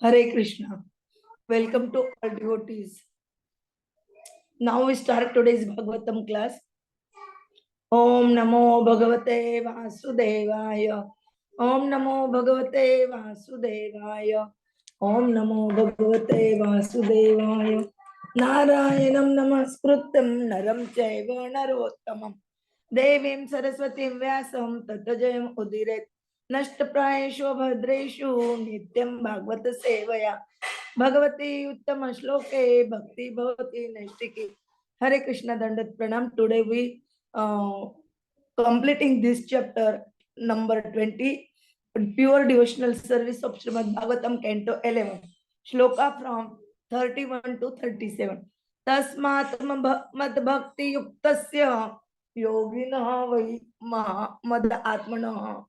Hare Krishna. Welcome to all devotees. Now we start today's Bhagavatam class. Om Namo Bhagavate Vasudevaya. Om Namo Bhagavate Vasudevaya. Om Namo Bhagavate Vasudevaya. Narayanam Namaskrutam Naram Chaiva Narottamam. Devim Saraswatim Vyasam Tatajayam Udiret. Nashtaprayeshu Bhadreshu Nityam Bhagavata Sevaya. Bhagavati Uttama Shloke Bhakti Bhavati Naistiki. Hare Krishna Dandat Pranam. Today we completing this chapter number 20, pure devotional service of Srimad Bhagwatam, Canto 11, Shloka from 31 to 37. Tasmat mad bhakti yuktasya yogina vai mad atmana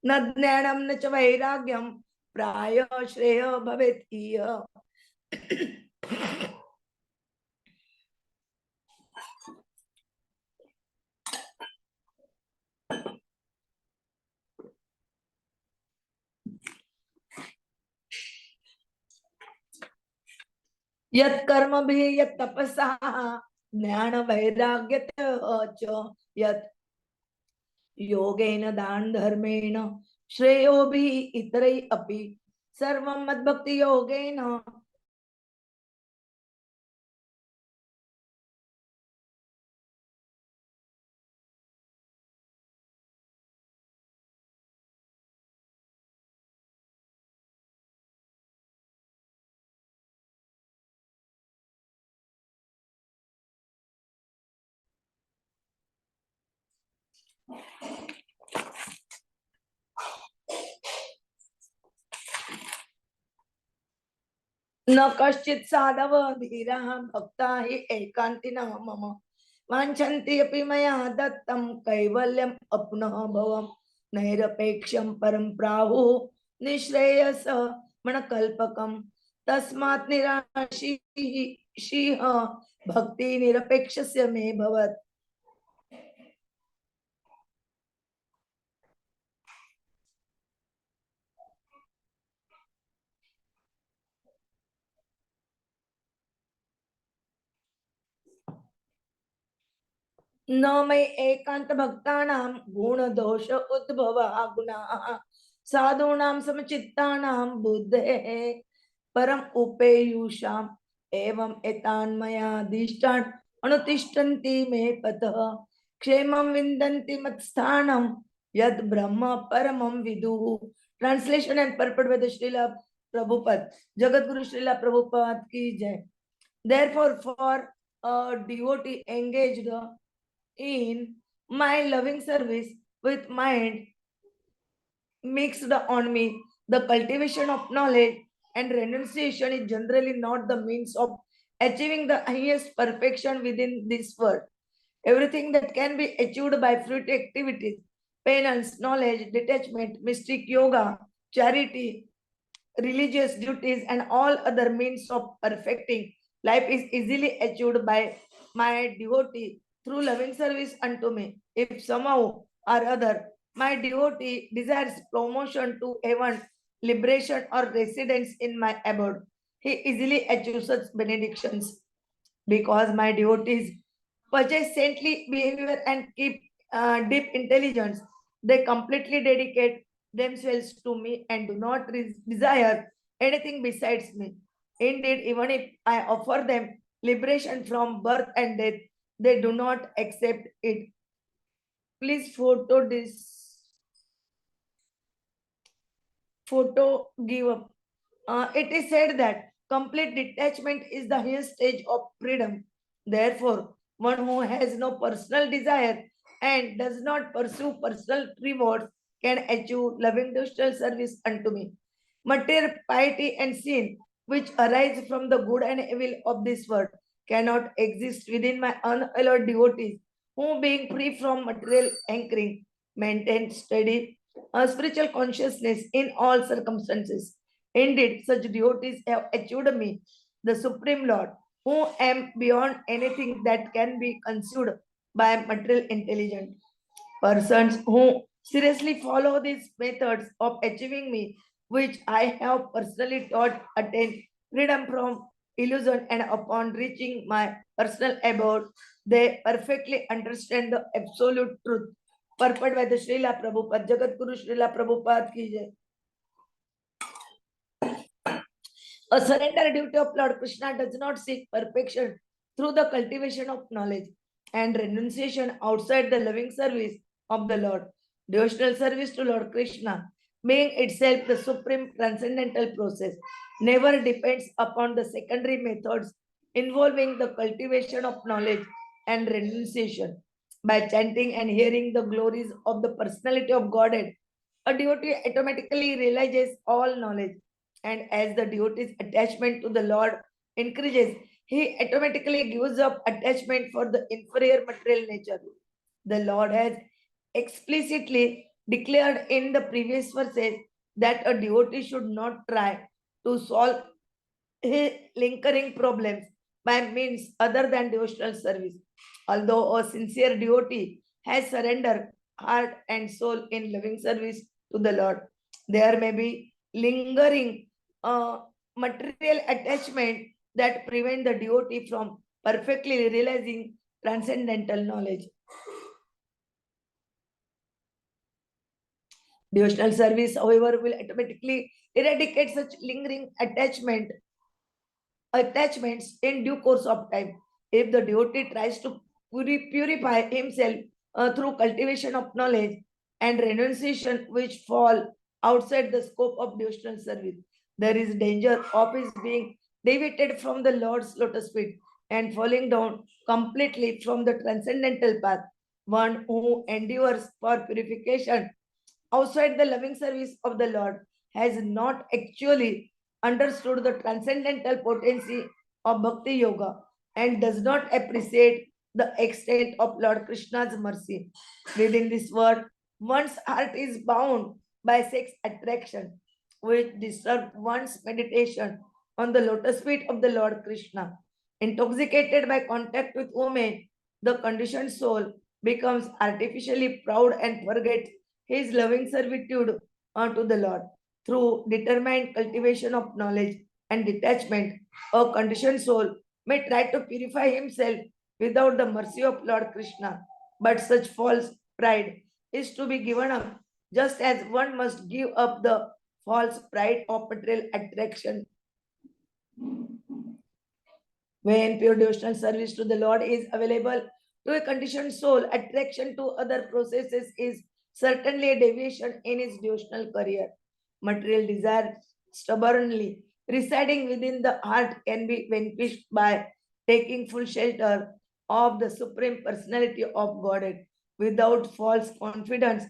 na jnanam na cha vairagyam praya shreya bhavet iya. यत् कर्म भी यत् तपसा ज्ञान वैराग्य च यत् योगेन दान धर्मेण श्रेयो भी इतरै अपि सर्वं मद्भक्ति योगेन न कश्चित् साधव धीरः भक्ता हि एकान्तिनः मम वाञ्छन्ति अपि मया दत्तं कैवल्यम् अपनः भवम् नैरपेक्षं परं प्राहुः निःश्रेयस मणकल्पकम् तस्मात् निराशीः भक्ति निरपेक्षस्य मे भवत्. न मयि एकांत भक्तानां गुण दोष उद्भव गुणाः साधूनां समचित्तानां बुद्धेः परम उपेयुषाम् एवं एतान्मयादिष्टान् अनुतिष्ठन्ति मे पतः क्षेमं विन्दन्ति मत्स्थानं यद् ब्रह्म परमं विदुः. Translation and purport by the Srila Prabhupada. Jagadguru Srila Prabhupada ki jai. Therefore, for a devotee engaged in my loving service with mind mixed on me, the cultivation of knowledge and renunciation is generally not the means of achieving the highest perfection within this world. Everything that can be achieved by fruit activities, penance, knowledge, detachment, mystic yoga, charity, religious duties, and all other means of perfecting life is easily achieved by my devotee through loving service unto me. If somehow or other my devotee desires promotion to heaven, liberation, or residence in my abode, he easily achieves such benedictions. Because my devotees possess saintly behavior and keep deep intelligence, they completely dedicate themselves to me and do not desire anything besides me. Indeed, even if I offer them liberation from birth and death, they do not accept it. Please photo this. Photo give up. It is said that complete detachment is the highest stage of freedom. Therefore, one who has no personal desire and does not pursue personal rewards can achieve loving devotional service unto me. Material piety and sin, which arise from the good and evil of this world, cannot exist within my unhallowed devotees, who, being free from material anchoring, maintain steady spiritual consciousness in all circumstances. Indeed, such devotees have achieved me, the Supreme Lord, who am beyond anything that can be conceived by material intelligence. Persons who seriously follow these methods of achieving me which I have personally taught, attain freedom from illusion, and upon reaching my personal abode, they perfectly understand the absolute truth. Purport by the Srila Prabhupada, Jagat Guru Srila Prabhupada ki jai. A surrender duty of Lord Krishna does not seek perfection through the cultivation of knowledge and renunciation outside the loving service of the Lord. Devotional service to Lord Krishna, being itself the supreme transcendental process, never depends upon the secondary methods involving the cultivation of knowledge and renunciation. By chanting and hearing the glories of the personality of Godhead, a devotee automatically realizes all knowledge, and as the devotee's attachment to the Lord increases, he automatically gives up attachment for the inferior material nature. The Lord has explicitly declared in the previous verses that a devotee should not try to solve his lingering problems by means other than devotional service. Although a sincere devotee has surrendered heart and soul in loving service to the Lord, there may be lingering material attachment that prevent the devotee from perfectly realizing transcendental knowledge. Devotional service, however, will automatically eradicate such lingering attachments in due course of time. If the devotee tries to purify himself through cultivation of knowledge and renunciation which fall outside the scope of devotional service, there is danger of his being deviated from the Lord's lotus feet and falling down completely from the transcendental path. One who endures for purification outside the loving service of the Lord has not actually understood the transcendental potency of Bhakti Yoga and does not appreciate the extent of Lord Krishna's mercy. Within this world, one's heart is bound by sex attraction, which disturbs one's meditation on the lotus feet of the Lord Krishna. Intoxicated by contact with women, the conditioned soul becomes artificially proud and forgets his loving servitude unto the Lord. Through determined cultivation of knowledge and detachment, a conditioned soul may try to purify himself without the mercy of Lord Krishna. But such false pride is to be given up, just as one must give up the false pride of material attraction. When pure devotional service to the Lord is available to a conditioned soul, attraction to other processes is certainly a deviation in his devotional career. Material desire stubbornly residing within the heart can be vanquished by taking full shelter of the Supreme Personality of Godhead without false confidence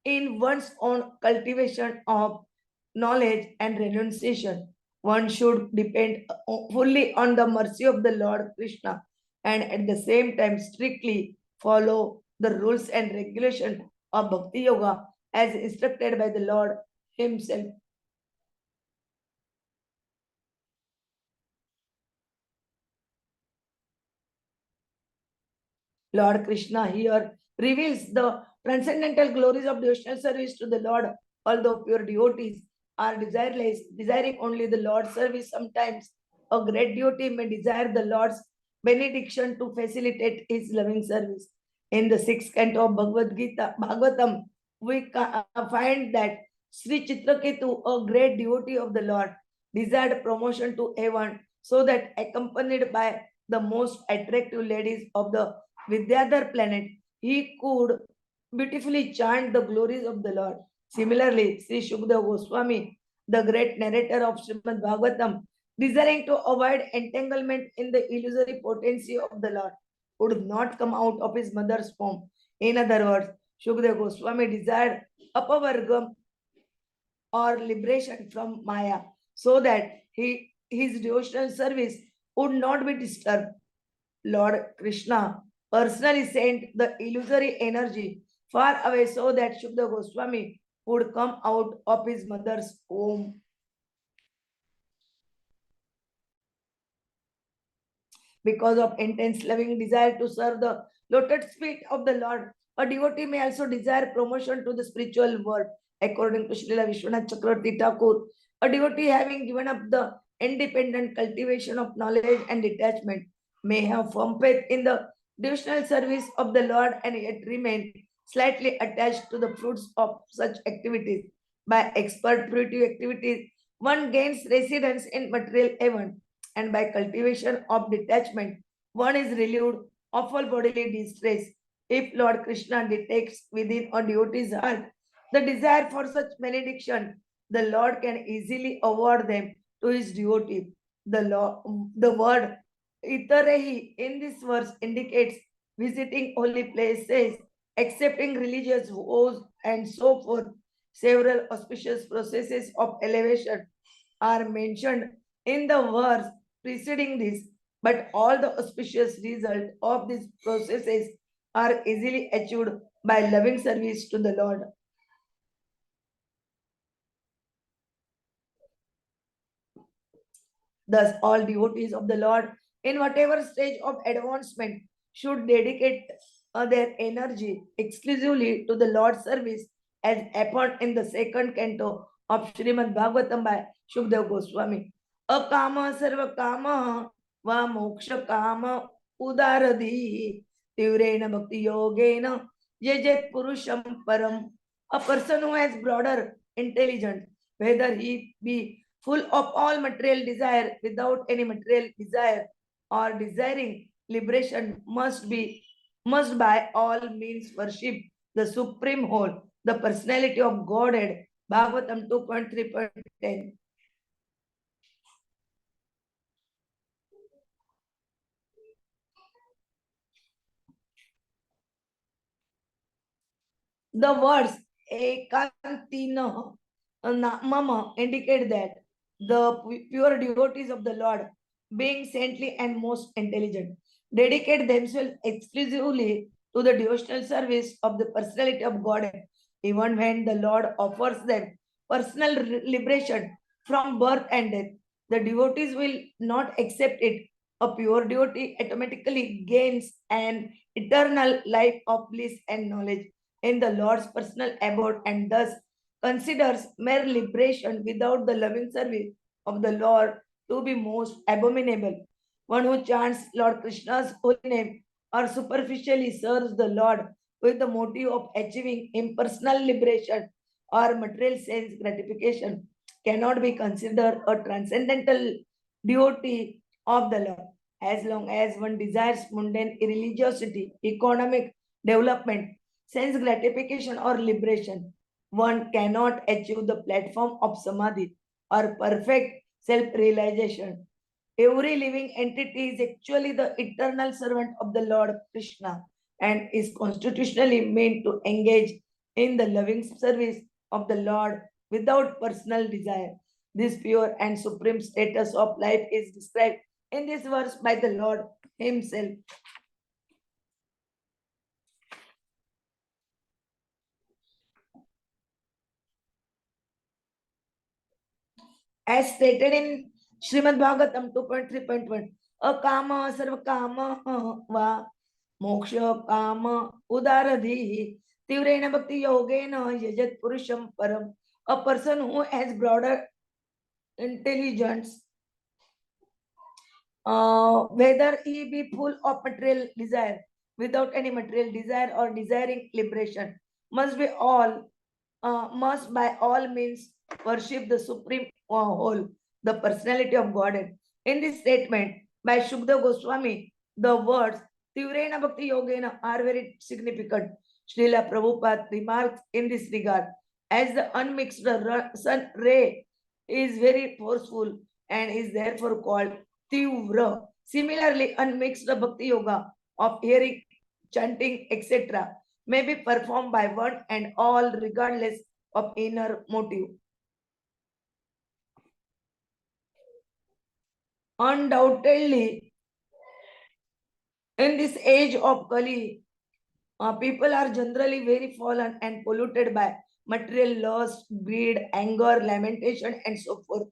in one's own cultivation of knowledge and renunciation. One should depend fully on the mercy of the Lord Krishna and at the same time strictly follow the rules and regulations of Bhakti Yoga as instructed by the Lord Himself. Lord Krishna here reveals the transcendental glories of devotional service to the Lord, although pure devotees are desireless, desiring only the Lord's service. Sometimes a great devotee may desire the Lord's benediction to facilitate his loving service. In the sixth canto of Bhagwatam, we find that Sri Chitraketu, a great devotee of the Lord, desired promotion to heaven so that accompanied by the most attractive ladies of the Vidyadhar planet, he could beautifully chant the glories of the Lord. Similarly, Sri Shukdev Goswami, the great narrator of Srimad Bhagwatam, desiring to avoid entanglement in the illusory potency of the Lord, would not come out of his mother's womb. In other words, Shukdev Goswami desired apavargam or liberation from Maya so that his devotional service would not be disturbed. Lord Krishna personally sent the illusory energy far away so that Shukdev Goswami would come out of his mother's womb. Because of intense loving desire to serve the lotus feet of the Lord, a devotee may also desire promotion to the spiritual world. According to Srila Vishwanath Chakravarti Thakur, a devotee having given up the independent cultivation of knowledge and detachment may have firm faith in the devotional service of the Lord and yet remain slightly attached to the fruits of such activities. By expert fruitive activities, one gains residence in material heaven, and by cultivation of detachment, one is relieved of all bodily distress. If Lord Krishna detects within a devotee's heart the desire for such benediction, the Lord can easily award them to his devotee. The word Itarehi in this verse indicates visiting holy places, accepting religious vows, and so forth. Several auspicious processes of elevation are mentioned in the verse preceding this, but all the auspicious results of these processes are easily achieved by loving service to the Lord. Thus, all devotees of the Lord, in whatever stage of advancement, should dedicate their energy exclusively to the Lord's service, as appeared in the second canto of Srimad Bhagwatam by Shukdev Goswami. Akama sarva kama va moksha kama udaradhi tivrena bhakti yogena yejet purusham param. A person who has broader intelligence, whether he be full of all material desire without any material desire or desiring liberation, must by all means worship the supreme whole, the personality of Godhead. Bhagavatam 2.3.10. The words ekantina mama indicate that the pure devotees of the Lord, being saintly and most intelligent, dedicate themselves exclusively to the devotional service of the personality of God, even when the Lord offers them personal liberation from birth and death. The devotees will not accept it. A pure devotee automatically gains an eternal life of bliss and knowledge in the Lord's personal abode, and thus considers mere liberation without the loving service of the Lord to be most abominable. One who chants Lord Krishna's holy name or superficially serves the Lord with the motive of achieving impersonal liberation or material sense gratification cannot be considered a transcendental devotee of the Lord. As long as one desires mundane religiosity, economic development, sense gratification, or liberation, one cannot achieve the platform of samadhi or perfect self-realization. Every living entity is actually the eternal servant of the Lord Krishna and is constitutionally meant to engage in the loving service of the Lord without personal desire. This pure and supreme status of life is described in this verse by the Lord Himself. As stated in Srimad Bhagwatam 2.3.1, Akama sarva kama va moksha kama udaradhi tivrena bhakti yogena yajat purusham param. A person who has broader intelligence, whether he be full of material desire, without any material desire or desiring liberation, must be all must by all means worship the supreme whole, the personality of Godhead. In this statement by Shukdev Goswami, the words Tivrena Bhakti Yogena are very significant. Srila Prabhupada remarks in this regard, as the unmixed sun ray is very forceful and is therefore called Tivra. Similarly, unmixed Bhakti Yoga of hearing, chanting, etc. may be performed by one and all regardless of inner motive. Undoubtedly, in this age of Kali, people are generally very fallen and polluted by material lust, greed, anger, lamentation, and so forth.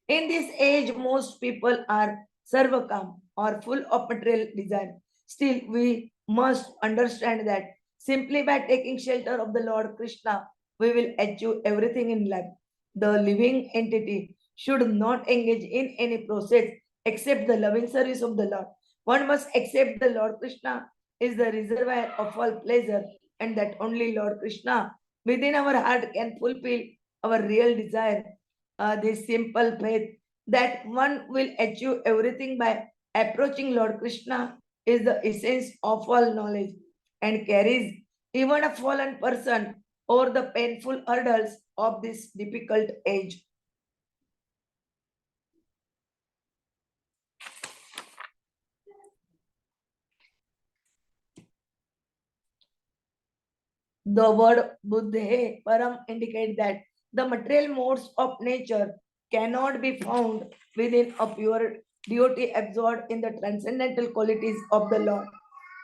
In this age, most people are sarvakam or full of material desire. Still, we must understand that simply by taking shelter of the Lord Krishna we will achieve everything in life. The living entity should not engage in any process except the loving service of the Lord. One must accept the Lord Krishna is the reservoir of all pleasure, and that only Lord Krishna within our heart can fulfill our real desire. This simple faith that one will achieve everything by approaching Lord Krishna is the essence of all knowledge and carries even a fallen person over the painful hurdles of this difficult age. The word Buddhe Param indicates that the material modes of nature cannot be found within a pure devotee absorbed in the transcendental qualities of the Lord.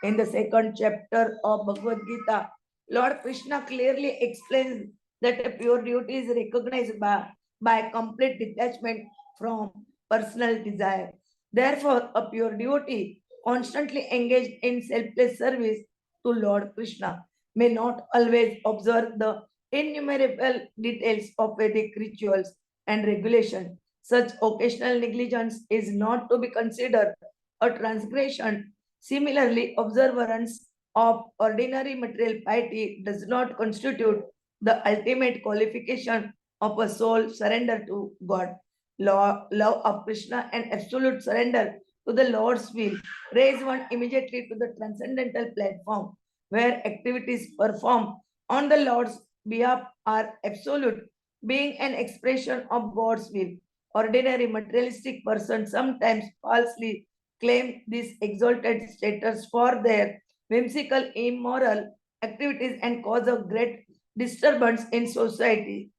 In the second chapter of Bhagavad Gita, Lord Krishna clearly explains that a pure devotee is recognized by complete detachment from personal desire. Therefore, a pure devotee constantly engaged in selfless service to Lord Krishna may not always observe the innumerable details of Vedic rituals and regulation. Such occasional negligence is not to be considered a transgression. Similarly, observance of ordinary material piety does not constitute the ultimate qualification of a soul surrender to God. Love of Krishna and absolute surrender to the Lord's will raise one immediately to the transcendental platform where activities performed on the Lord's behalf are absolute, being an expression of God's will. Ordinary materialistic persons sometimes falsely claim this exalted status for their whimsical, immoral activities and cause a great disturbance in society.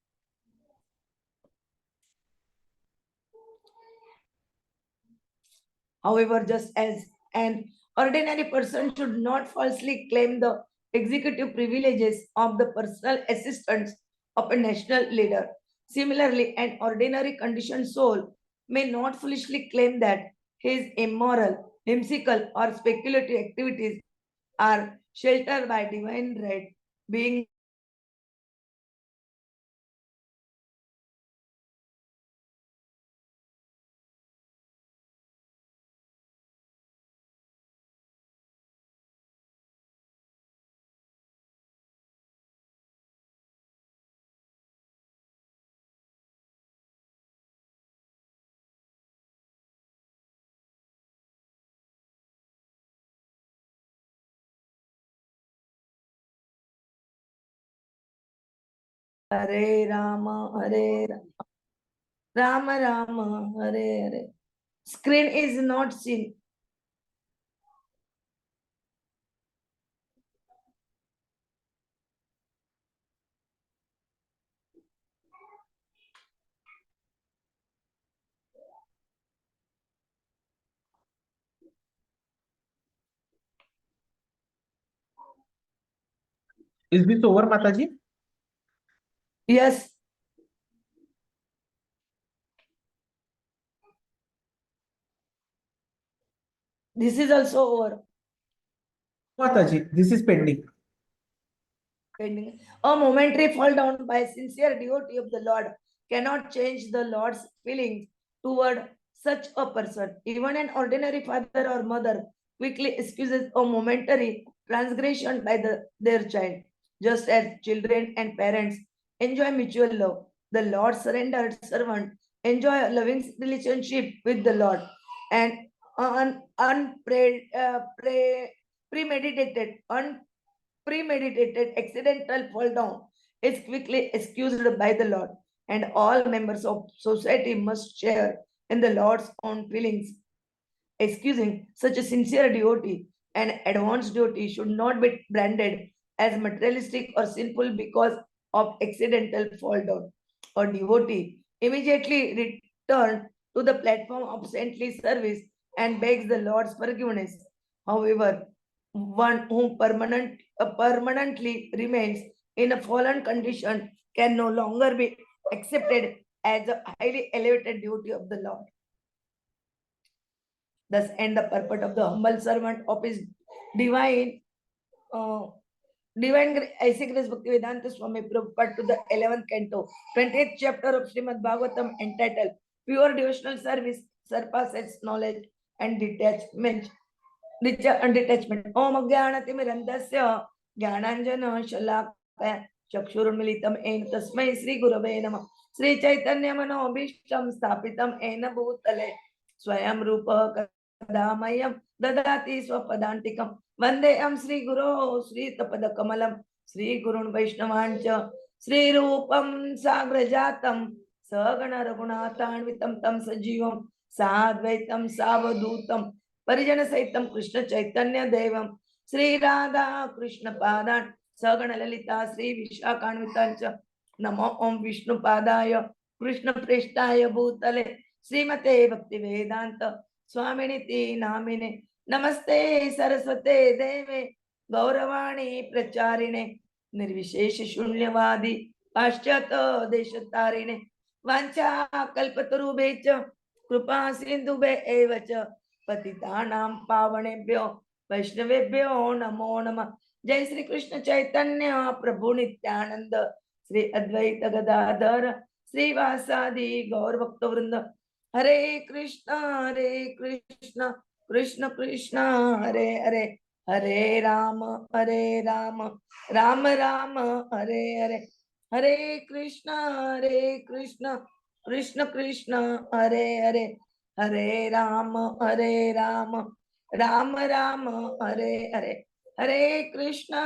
However, just as an ordinary person should not falsely claim the executive privileges of the personal assistants of a national leader, similarly, an ordinary conditioned soul may not foolishly claim that his immoral, whimsical, or speculative activities are sheltered by divine right, being Hare Rama, Hare Rama, Rama, Hare Hare. Screen is not seen. Is this over, Mataji? Yes, this is also over. Mataji, this is pending. Pending. A momentary fall down by sincere devotee of the Lord cannot change the Lord's feelings toward such a person. Even an ordinary father or mother quickly excuses a momentary transgression by their child. Just as children and parents enjoy mutual love, the Lord's surrendered servant enjoy a loving relationship with the Lord, and premeditated, accidental fall down is quickly excused by the Lord, and all members of society must share in the Lord's own feelings. Excusing such a sincere devotee and advanced devotee should not be branded as materialistic or sinful because of accidental fall down. A devotee immediately returns to the platform of saintly service and begs the Lord's forgiveness. However, one who permanently remains in a fallen condition can no longer be accepted as a highly elevated devotee of the Lord. Thus end the purport of the humble servant of his divine uh, Divine Icy Grace Bhaktivedanta Swami Prabhupada to the 11th canto, 20th chapter of Srimad Bhagwatam entitled Pure Devotional Service Surpasses Knowledge and Detachment. Detachment. Om Jnanatimirandasya Jnananjana Shalakaya Chakshurummilitam Ena Tasmai Sri Gurave Namah Sri Chaitanya Manobhishtam Sthapitam Ena Bhutale Swayam Rupa Kadamayam Dadati Swapadantikam Vandeham Sri Guru Sri Tapadakamalam Sri Gurun Vaishnavancha Sri Rupam Sagrajatam Sagana Raghunathanvitam Tam Sajivam Sadvaitam Savadutam परिजन सहितम कृष्ण चैतन्य देवम श्री राधा कृष्ण पादान सगण ललिता श्री विशाखान्वितांच नमो ओम विष्णु पादाय कृष्ण प्रेष्ठाय भूतले श्रीमते भक्ति वेदांत स्वामिनिति नामिने नमस्ते सरस्वते देवे गौरवाणी प्रचारिणे निर्विशेष शून्यवादी पाश्चात देशतारिणे वांछा कल्पतरुभ्यश्च कृपा सिन्धुभ्य एव च पतितानां पावनेभ्यो वैष्णवेभ्यो नमो नमः। जय श्री कृष्ण चैतन्य प्रभु नित्यानंद श्री अद्वैत गदाधर श्रीवासादि गौर भक्त वृंद हरे Krishna Krishna Krishna Hare Hare Hare Ram Ram Ram Hare Hare Hare Krishna Krishna Krishna Hare Hare Hare Ram Ram Ram Hare Hare Hare Krishna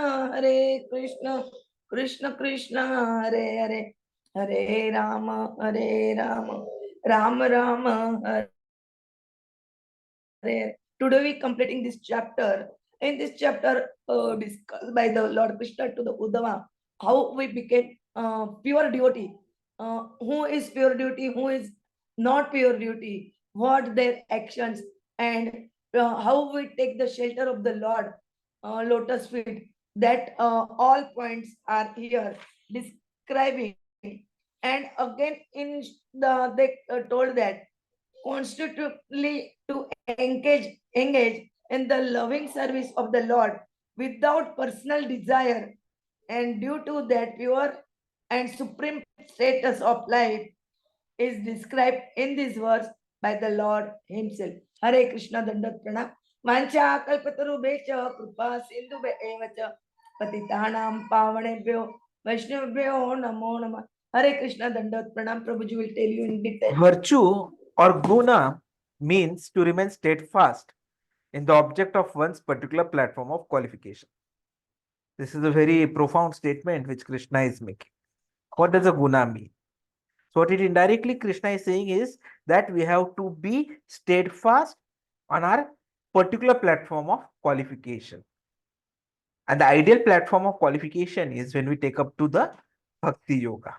Krishna Krishna Hare Hare Hare Ram Ram Ram hare. Today we completing this chapter. In this chapter, discussed by the Lord Krishna to the Uddhava, how we became pure devotee. Who is pure devotee? Who is not pure devotee? What their actions and how we take the shelter of the Lord, lotus feet. That all points are here describing. And again, in they told that constantly to engage in the loving service of the Lord without personal desire, and due to that pure and supreme status of life is described in this verse by the Lord himself. Hare Krishna Dandat Pranam. Vancha kalpatarubhecha kripa sindhubhe evacha patitanam pavanebhyo vaishnavebhyo namo namah. Hare Krishna Dandat Pranam. Prabhuji will tell you in detail. Virtue or guna means to remain steadfast in the object of one's particular platform of qualification. This is a very profound statement which Krishna is making. What does a guna mean? So what it indirectly Krishna is saying is that we have to be steadfast on our particular platform of qualification. And the ideal platform of qualification is when we take up to the Bhakti Yoga.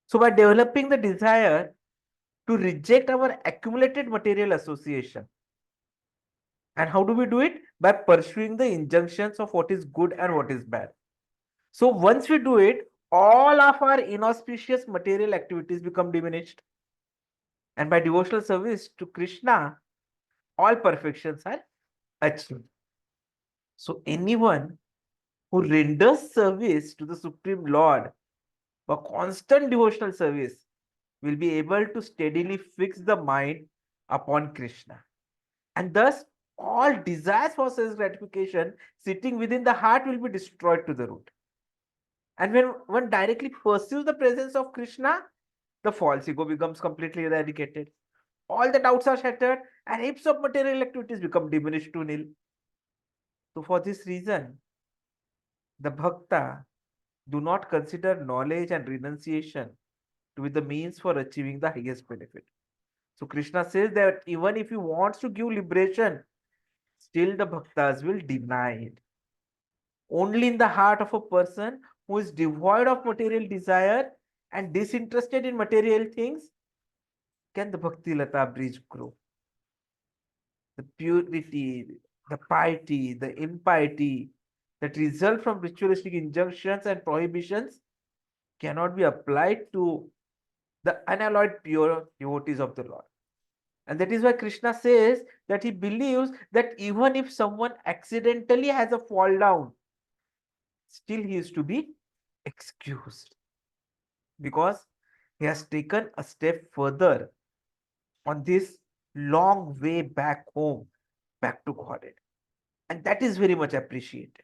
So by developing the desire to reject our accumulated material association. And how do we do it? By pursuing the injunctions of what is good and what is bad. So once we do it, all of our inauspicious material activities become diminished. And by devotional service to Krishna, all perfections are achieved. So anyone who renders service to the Supreme Lord by constant devotional service will be able to steadily fix the mind upon Krishna. And thus, all desires for self gratification sitting within the heart will be destroyed to the root. And when one directly pursues the presence of Krishna, the false ego becomes completely eradicated. All the doubts are shattered and heaps of material activities become diminished to nil. So for this reason, the bhakta do not consider knowledge and renunciation to be the means for achieving the highest benefit. So Krishna says that even if he wants to give liberation, still the bhaktas will deny it. Only in the heart of a person who is devoid of material desire and disinterested in material things can the bhakti lata bridge grow. The purity, the piety, the impiety that result from ritualistic injunctions and prohibitions cannot be applied to the unalloyed pure devotees of the Lord. And that is why Krishna says that he believes that even if someone accidentally has a fall down, still he is to be excused because he has taken a step further on this long way back home, back to Godhead. And that is very much appreciated.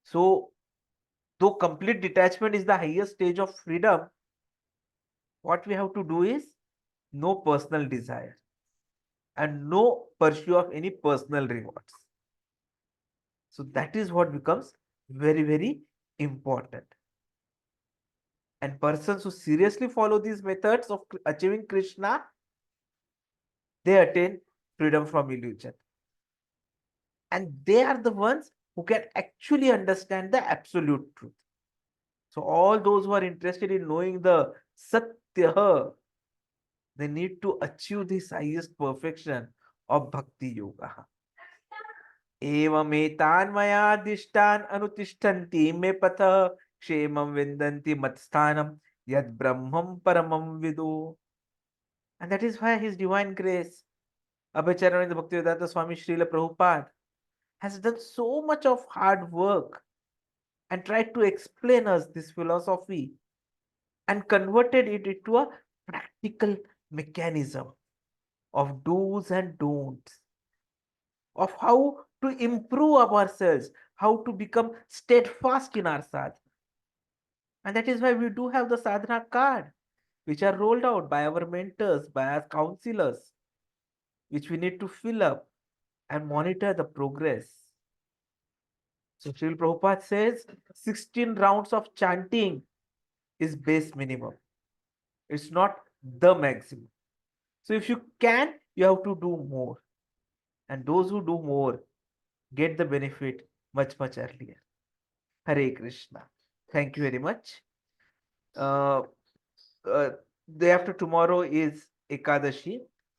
So, though complete detachment is the highest stage of freedom, what we have to do is no personal desire and no pursuit of any personal rewards. So that is what becomes very, very important. And persons who seriously follow these methods of achieving Krishna, they attain freedom from illusion. And they are the ones who can actually understand the absolute truth. So all those who are interested in knowing the Satya, they need to achieve this highest perfection of Bhakti Yoga. एवमेतान् मयादिष्टान् अनुतिष्ठन्ति मे पथः क्षेमं विन्दन्ति मत्स्थानं यद् ब्रह्मं परमं विदु. And that is why His Divine Grace, Abhacharana Bhaktivedanta Swami Srila Prabhupada, has done so much of hard work and tried to explain us this philosophy and converted it into a practical mechanism of do's and don'ts, of how to improve ourselves, how to become steadfast in our sadhana. And that is why we do have the sadhana card, which are rolled out by our mentors, by our counselors, which we need to fill up and monitor the progress. So Srila Prabhupada says 16 rounds of chanting is base minimum. It's not the maximum. So if you can, you have to do more. And those who do more get the benefit much, much earlier. Hare Krishna. Thank you very much. Uh, Day after tomorrow is Ekadashi.